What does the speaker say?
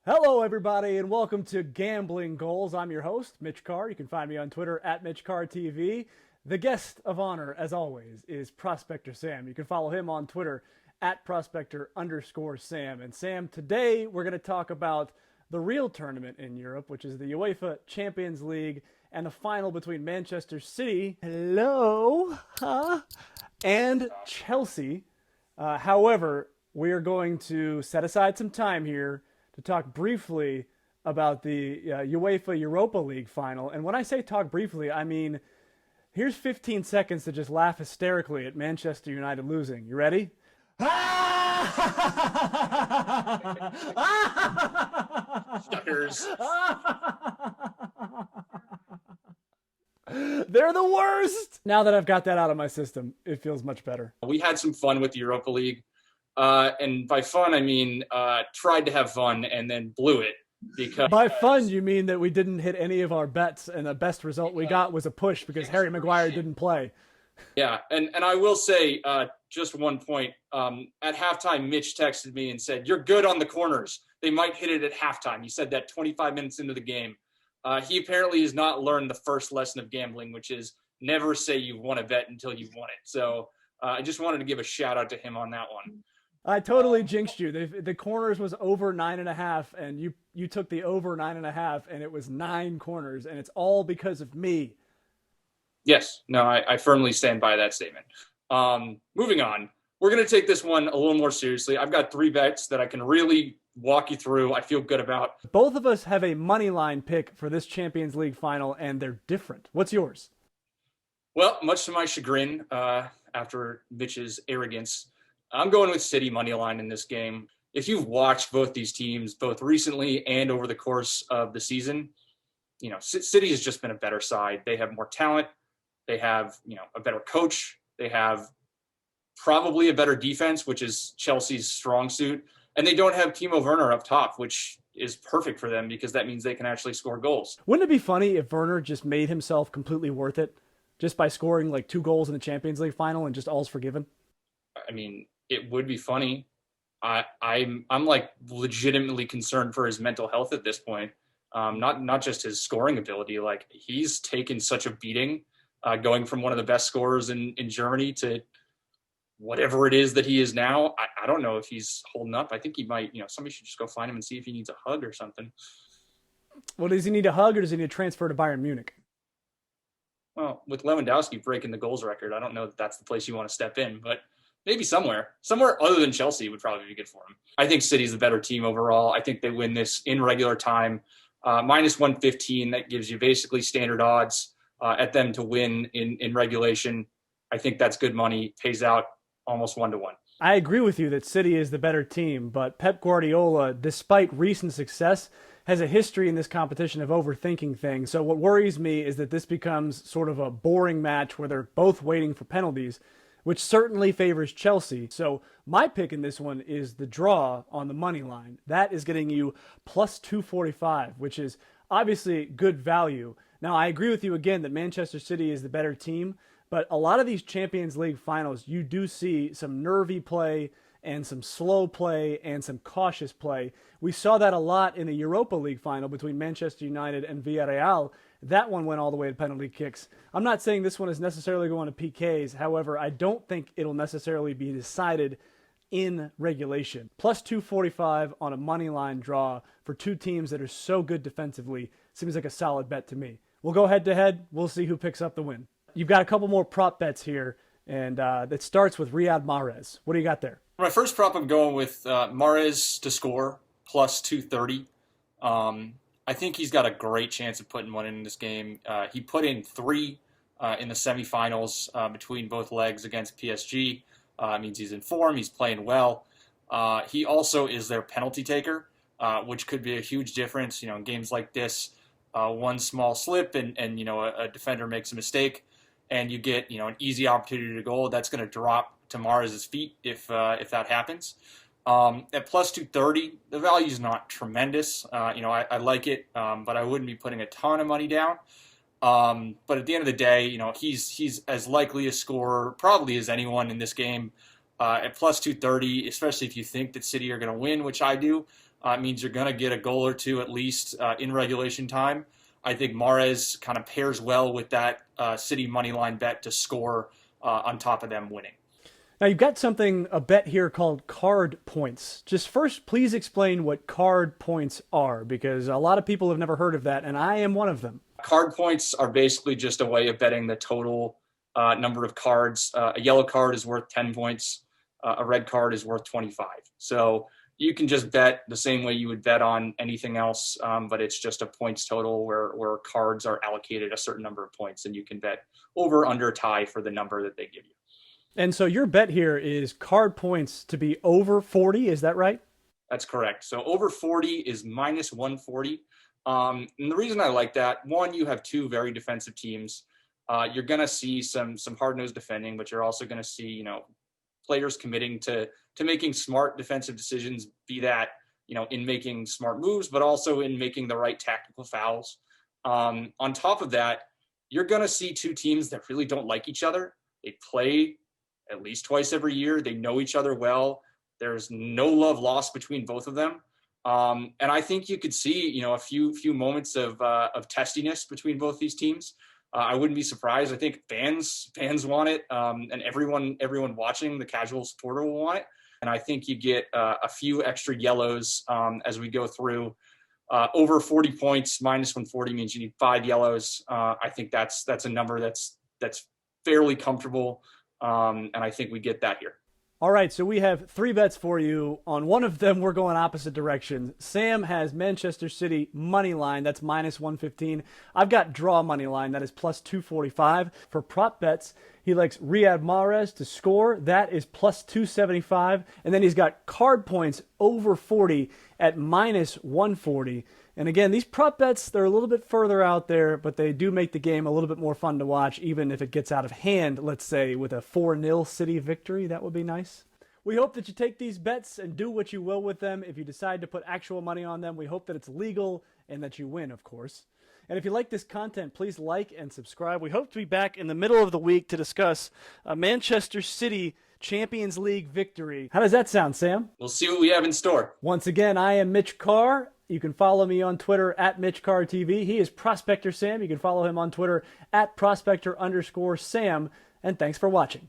Hello, everybody, and welcome to Gambling Goals. I'm your host, Mitch Carr. You can find me on Twitter at MitchCarrTV. The guest of honor, as always, is Prospector Sam. You can follow him on Twitter at Prospector_Sam. And Sam, today we're going to talk about the real tournament in Europe, which is the UEFA Champions League and the final between Manchester City, and Chelsea. However, we are going to set aside some time here to talk briefly about the UEFA Europa League final. And when I say talk briefly, I mean here's 15 seconds to just laugh hysterically at Manchester United losing. You ready? Suckers. They're the worst. Now that I've got that out of my system, it feels much better. We had some fun with the Europa League. And by fun, I mean tried to have fun and then blew it. Because by fun, you mean that we didn't hit any of our bets, and the best result we got was a push because Harry Maguire didn't play. Yeah, and I will say just one point. At halftime, Mitch texted me and said, "You're good on the corners. They might hit it at halftime." He said that 25 minutes into the game. He apparently has not learned the first lesson of gambling, which is never say you've won a bet until you've won it. So I just wanted to give a shout out to him on that one. I totally jinxed you. The corners was over 9.5, and you took the over 9.5, and it was 9 corners, and it's all because of me. Yes, no, I firmly stand by that statement. Moving on, we're going to take this one a little more seriously. I've got 3 bets that I can really walk you through. I feel good about. Both of us have a money line pick for this Champions League final, and they're different. What's yours? Well, much to my chagrin, after Mitch's arrogance, I'm going with City money line in this game. If you've watched both these teams, both recently and over the course of the season, City has just been a better side. They have more talent. They have, a better coach. They have probably a better defense, which is Chelsea's strong suit. And they don't have Timo Werner up top, which is perfect for them because that means they can actually score goals. Wouldn't it be funny if Werner just made himself completely worth it just by scoring like 2 goals in the Champions League final and just all's forgiven? I mean, it would be funny. I'm like legitimately concerned for his mental health at this point. Not just his scoring ability. Like he's taken such a beating, going from one of the best scorers in Germany to whatever it is that he is now. I don't know if he's holding up. I think he might. Somebody should just go find him and see if he needs a hug or something. Well, does he need a hug or does he need to transfer to Bayern Munich? Well, with Lewandowski breaking the goals record, I don't know that that's the place you want to step in, but maybe somewhere other than Chelsea would probably be good for him. I think City's the better team overall. I think they win this in regular time. Minus 115, that gives you basically standard odds at them to win in regulation. I think that's good money, pays out almost 1-1. I agree with you that City is the better team, but Pep Guardiola, despite recent success, has a history in this competition of overthinking things. So what worries me is that this becomes sort of a boring match where they're both waiting for penalties, which certainly favors Chelsea. So my pick in this one is the draw on the money line. That is getting you plus 245, which is obviously good value. Now, I agree with you again that Manchester City is the better team, but a lot of these Champions League finals, you do see some nervy play and some slow play and some cautious play. We saw that a lot in the Europa League final between Manchester United and Villareal. That one went all the way to penalty kicks. I'm not saying this one is necessarily going to PKs. However, I don't think it'll necessarily be decided in regulation. Plus 245 on a money line draw for 2 teams that are so good defensively seems like a solid bet to me. We'll go head to head. We'll see who picks up the win. You've got a couple more prop bets here, and that starts with Riyad Mahrez. What do you got there? My first prop, I'm going with MAHREZ to score plus 230. I think he's got a great chance of putting one in this game. He put in 3 in the semifinals between both legs against PSG. It means he's in form. He's playing well. He also is their penalty taker, which could be a huge difference. In games like this, one small slip and a defender makes a mistake, and you get an easy opportunity to goal. That's going to drop to Mahrez's feet if that happens. At plus 230, the value is not tremendous. I like it, but I wouldn't be putting a ton of money down. But at the end of the day, he's as likely a scorer probably as anyone in this game. At plus 230, especially if you think that City are going to win, which I do, It means you're going to get a goal or two at least in regulation time. I think MAHREZ kind of pairs well with that City money line bet to score on top of them winning. Now you've got a bet here called card points. Just first, please explain what card points are, because a lot of people have never heard of that, and I am one of them. Card points are basically just a way of betting the total number of cards. A yellow card is worth 10 points. A red card is worth 25. So you can just bet the same way you would bet on anything else, but it's just a points total where cards are allocated a certain number of points, and you can bet over, under, tie for the number that they give you. And so your bet here is card points to be over 40, is that right? That's correct. So over 40 is minus 140. And the reason I like that, one, you have two very defensive teams. You're going to see some hard-nosed defending, but you're also going to see, players committing to making smart defensive decisions, be that, in making smart moves, but also in making the right tactical fouls. On top of that, you're going to see two teams that really don't like each other. They play at least twice every year. They know each other well. There's no love lost between both of them. And I think you could see, a few moments of testiness between both these teams. I wouldn't be surprised. I think fans want it, and everyone watching, the casual supporter, will want it. And I think you get a few extra yellows as we go through. Over 40 points, minus 140 means you need 5 yellows. I think that's a number that's fairly comfortable, and I think we get that here. All right, so we have 3 bets for you. On one of them, we're going opposite directions. Sam has Manchester City money line, that's minus 115. I've got draw money line, that is plus 245. For prop bets, he likes Riyad Mahrez to score, that is plus 275. And then he's got card points over 40 at minus 140. And again, these prop bets, they're a little bit further out there, but they do make the game a little bit more fun to watch, even if it gets out of hand, let's say, with a 4-0 City victory. That would be nice. We hope that you take these bets and do what you will with them. If you decide to put actual money on them, we hope that it's legal and that you win, of course. And if you like this content, please like and subscribe. We hope to be back in the middle of the week to discuss a Manchester City Champions League victory. How does that sound, Sam? We'll see what we have in store. Once again, I am Mitch Carr. You can follow me on Twitter at MitchCarrTV. He is Prospector Sam. You can follow him on Twitter at Prospector_Sam. And thanks for watching.